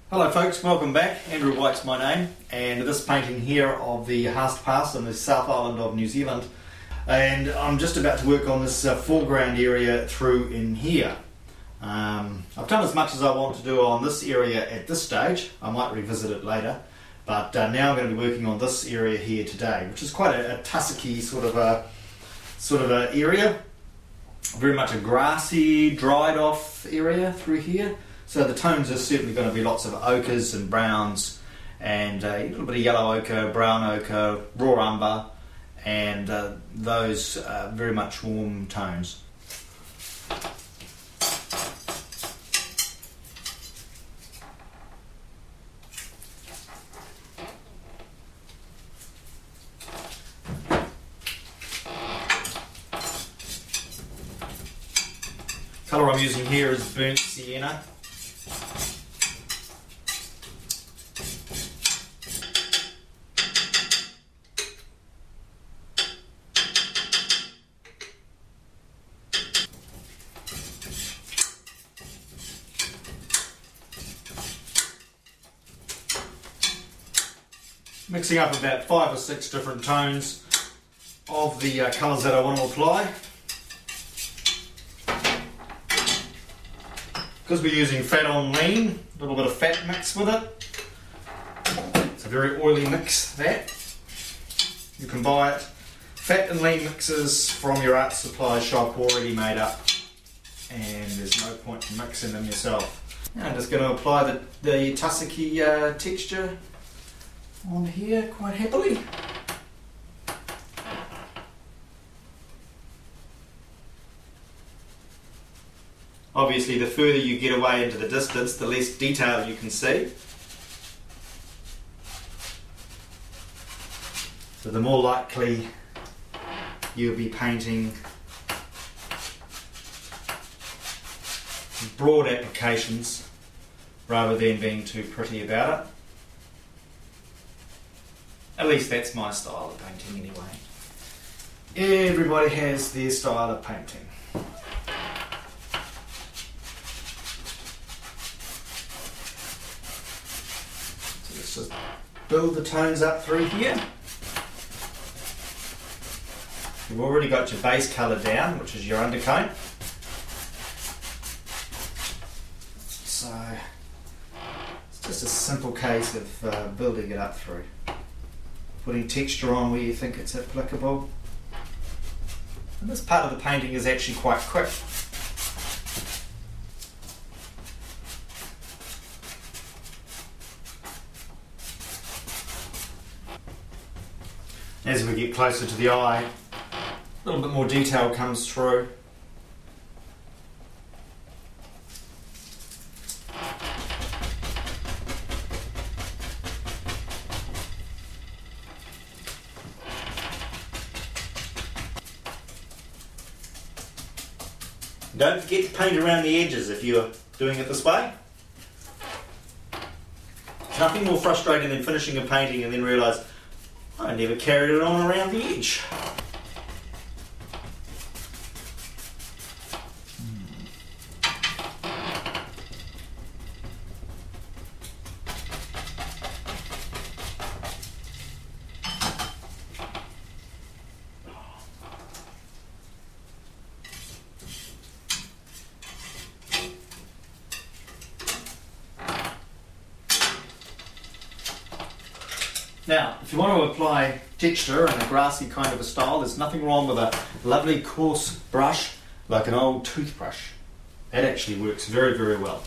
Hello folks, welcome back. Andrew White's my name, and this painting here of the Haast Pass in the South Island of New Zealand, and I'm just about to work on this foreground area through in here. I've done as much as I want to do on this area at this stage. I might revisit it later, but now I'm going to be working on this area here today, which is quite a tussocky sort of a area, very much a grassy, dried off area through here. So the tones are certainly going to be lots of ochres and browns, and a little bit of yellow ochre, brown ochre, raw umber, and those very much warm tones. Colour I'm using here is burnt sienna. Mixing up about 5 or 6 different tones of the colours that I want to apply. Because we're using fat on lean, a little bit of fat mix with it. It's a very oily mix, that. You can buy it. Fat and lean mixes from your art supply shop already made up, and there's no point in mixing them yourself. Now I'm just going to apply the tussocky texture on here quite happily. Obviously, the further you get away into the distance, the less detail you can see. So the more likely you'll be painting broad applications rather than being too pretty about it. At least that's my style of painting anyway. Everybody has their style of painting. So let's just build the tones up through here. You've already got your base colour down, which is your undercoat. So it's just a simple case of building it up through. Putting texture on where you think it's applicable. And this part of the painting is actually quite quick. As we get closer to the eye, a little bit more detail comes through. Don't forget to paint around the edges if you're doing it this way. There's nothing more frustrating than finishing a painting and then realise, I never carried it on around the edge. Now, if you want to apply texture in a grassy kind of a style, there's nothing wrong with a lovely coarse brush like an old toothbrush. That actually works very, very well.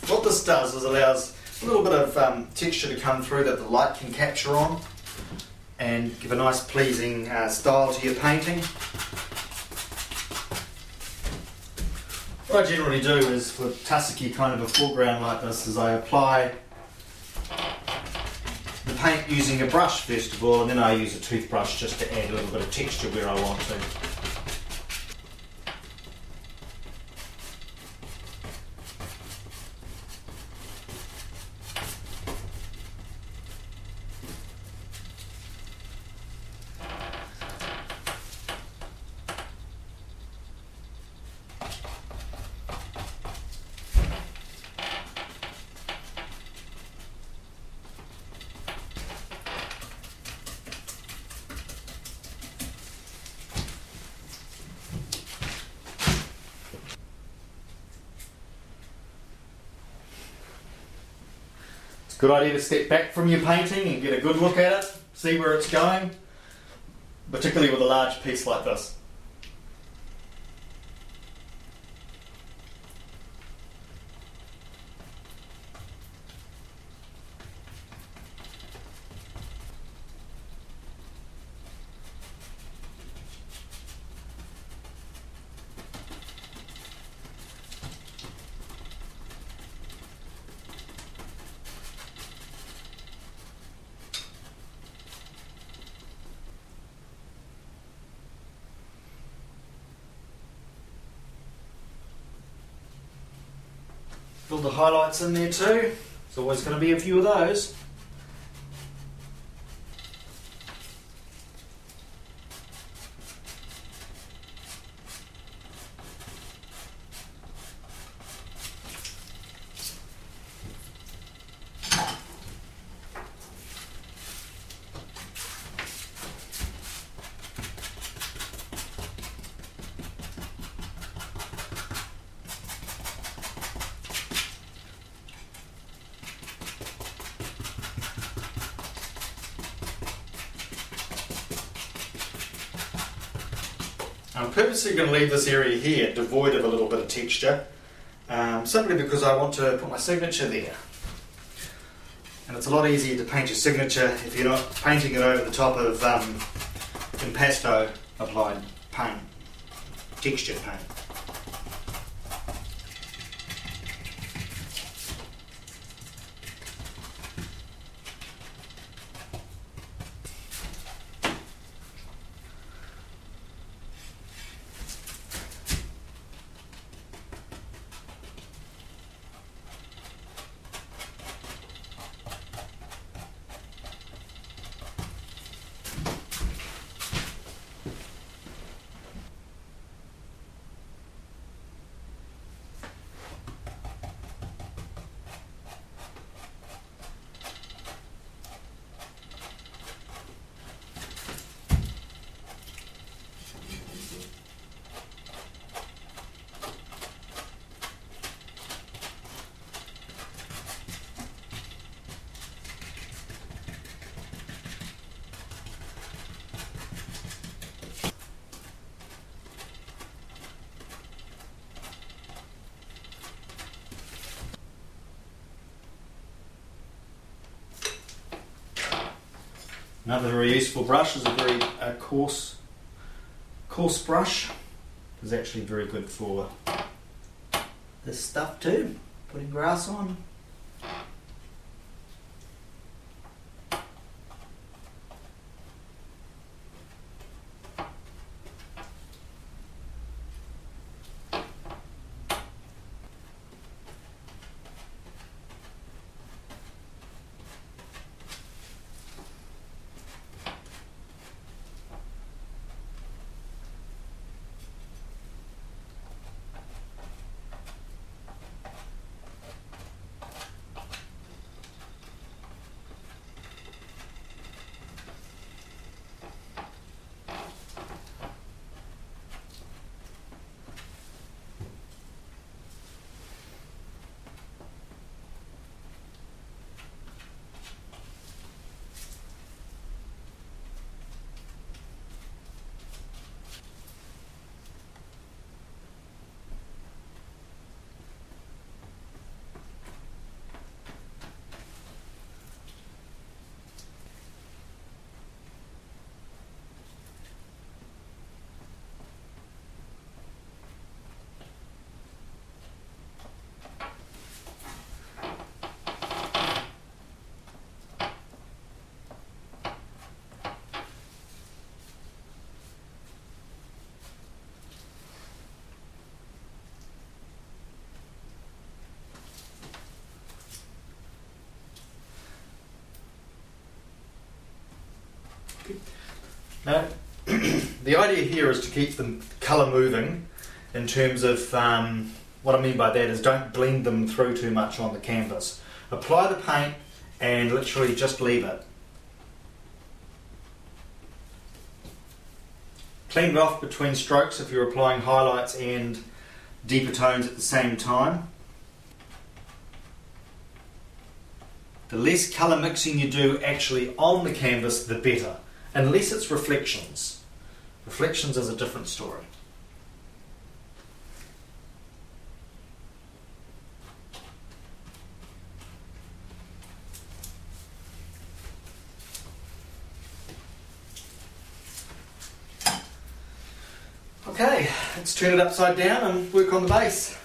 What this does is allows a little bit of texture to come through that the light can capture on and give a nice pleasing style to your painting. What I generally do is, with tussocky kind of a foreground like this, is I apply the paint using a brush first of all, and then I use a toothbrush just to add a little bit of texture where I want to. It's a good idea to step back from your painting and get a good look at it, see where it's going, particularly with a large piece like this. Fill the highlights in there too. There's always going to be a few of those. I'm purposely going to leave this area here devoid of a little bit of texture, simply because I want to put my signature there. And it's a lot easier to paint your signature if you're not painting it over the top of impasto applied paint, textured paint. Another very useful brush is a very coarse brush. It's actually very good for this stuff too, putting grass on. Now, the idea here is to keep the colour moving in terms of, what I mean by that is don't blend them through too much on the canvas. Apply the paint and literally just leave it. Clean it off between strokes if you're applying highlights and deeper tones at the same time. The less colour mixing you do actually on the canvas, the better, unless it's reflections. Reflections is a different story. Okay, let's turn it upside down and work on the base.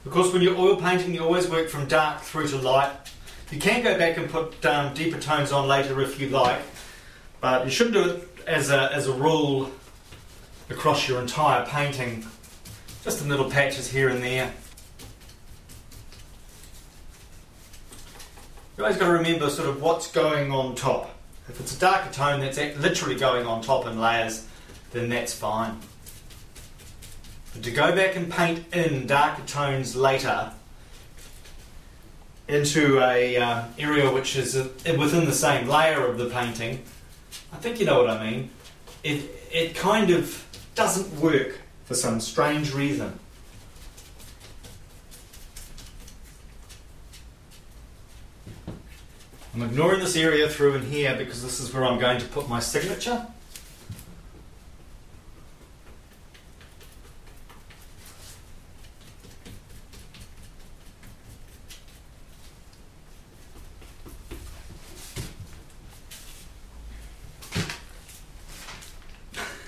Of course, when you're oil painting, you always work from dark through to light. You can go back and put deeper tones on later if you like, but you shouldn't do it as a rule across your entire painting, just in little patches here and there. You always got to remember sort of what's going on top. If it's a darker tone that's literally going on top in layers, then that's fine. But to go back and paint in darker tones later into a area which is within the same layer of the painting, I think you know what I mean. It kind of doesn't work for some strange reason. I'm ignoring this area through in here because this is where I'm going to put my signature.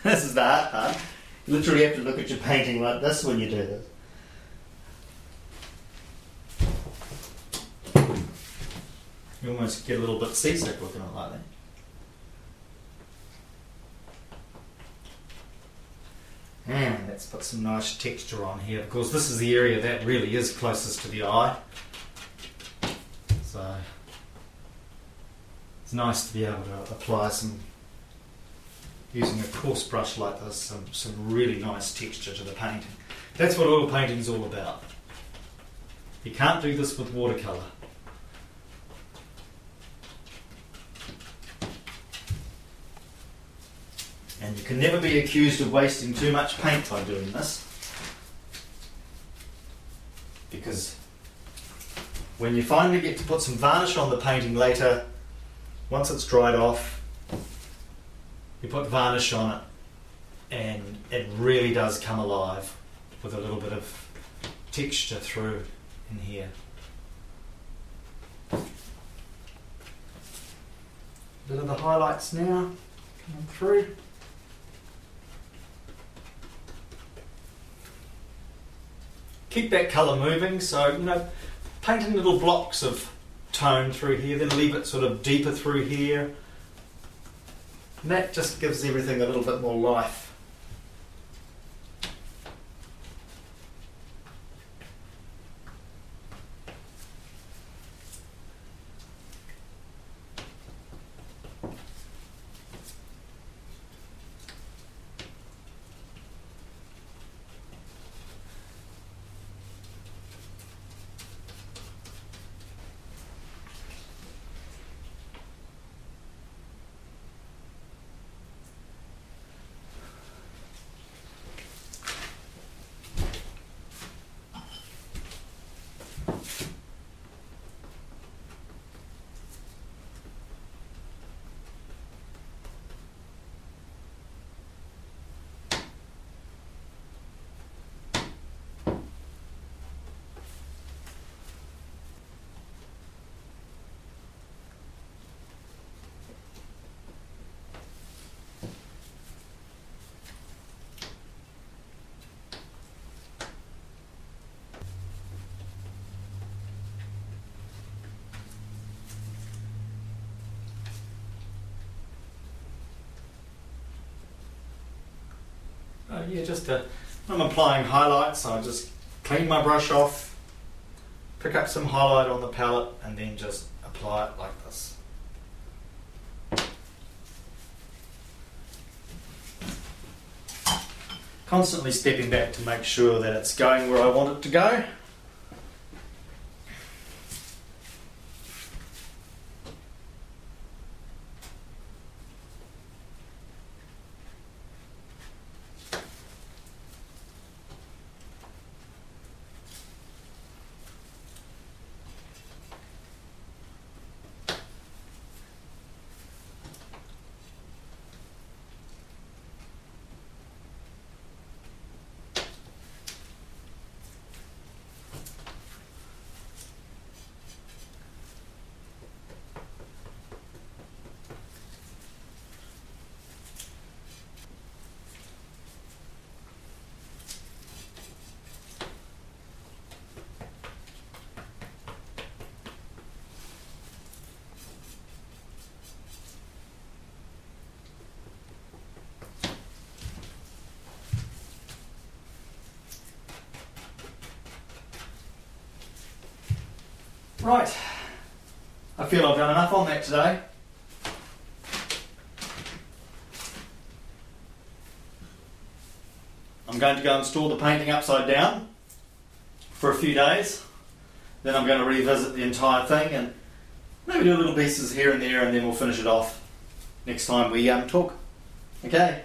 This is the hard part. You literally have to look at your painting like this when you do this. You almost get a little bit seasick looking at it like that. And let's put some nice texture on here. Of course, this is the area that really is closest to the eye. So it's nice to be able to apply some, using a coarse brush like this, some really nice texture to the painting. That's what oil painting is all about. You can't do this with watercolour. And you can never be accused of wasting too much paint by doing this. Because when you finally get to put some varnish on the painting later, once it's dried off, you put varnish on it and it really does come alive with a little bit of texture through in here. A bit of the highlights now coming through. Keep that colour moving, so paint in little blocks of tone through here, then leave it sort of deeper through here. And that just gives everything a little bit more life. yeah, when I'm applying highlights, I just clean my brush off, pick up some highlight on the palette, and then just apply it like this. Constantly stepping back to make sure that it's going where I want it to go. Right, I feel I've done enough on that today. I'm going to go and store the painting upside down for a few days. Then I'm going to revisit the entire thing and maybe do little pieces here and there, and then we'll finish it off next time we talk. Okay.